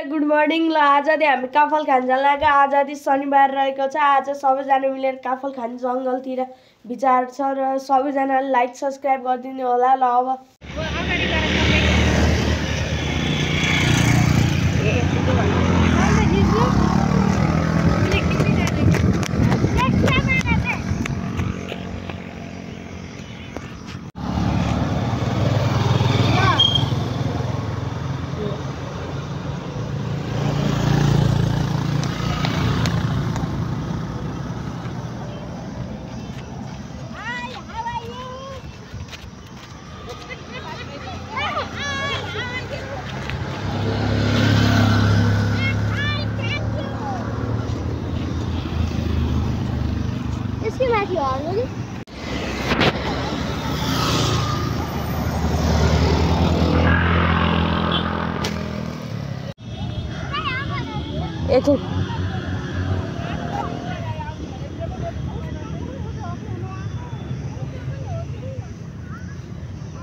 Good morning. ल आजदेखि हामी काफल खान जान लाग्यो। आजदेखि शनिबार रहेको छ। आज सबैजना मिलेर काफल खान जङ्गलतिर विचार छ र सबैजनाले लाइक सब्सक्राइब गरिदिनु होला। ल अब इसके माथि हर्नु नि एकछिन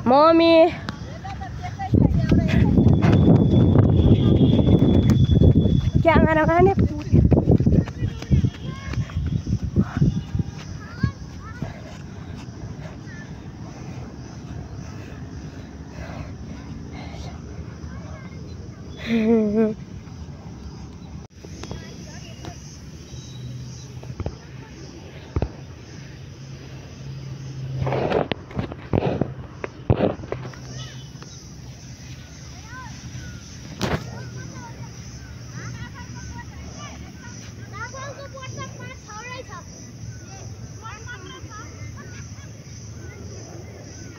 मम्मी क्यामेरामा नि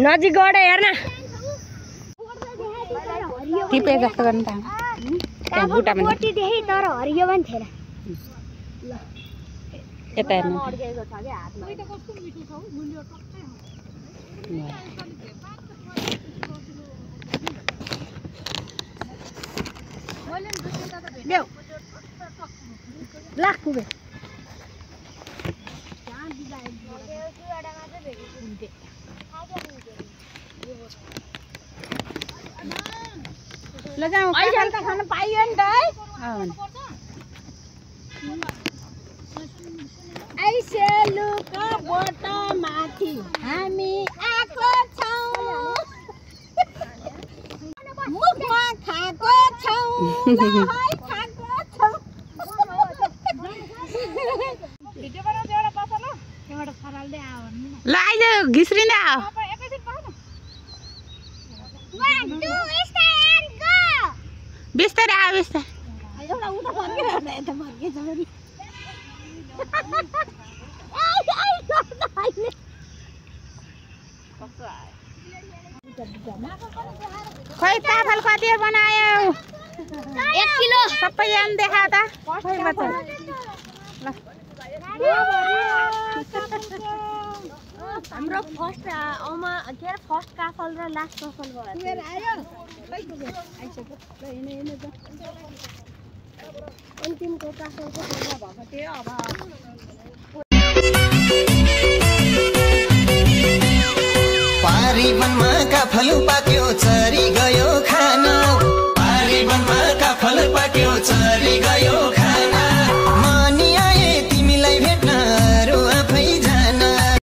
नजिक गएर हेर्न टिपे जस्तो गर्नु त त्यहाँ बुटामा बोटी देखे तर हरियो पनि थिएन। यता हेर्नु लाख पुगे ल जाऊ काफल त खान पाइयो नि त है आइसेलुका बोट माथि हामी आएको छौँ मुखमा खाएको छौँ लहै खाएको छौँ भिडियो बनाउँदै एउटा बस ल त्यहाँबाट फराल्दै आऊ भन्नु न ल आइज घिस्रिँदै आऊ एकैछिन पाउन 1 2 स्टार्ट गो बिस्तारै आऊ बिस्तारै एउटा उता फर्किरहेन यता फर्केछ पनि खोइ काफल कति बनायो 1 किलो सबै याम देखा त खोइ बच्चा हाम्रो फर्स्ट अमा के अरे फर्स्ट काफल र लास्ट काफल भयो आयो आइसक्यो ल हेर्न त अन्तिमको काफलको पूरा भएको थियो। अब पारी वनमा काफल पाके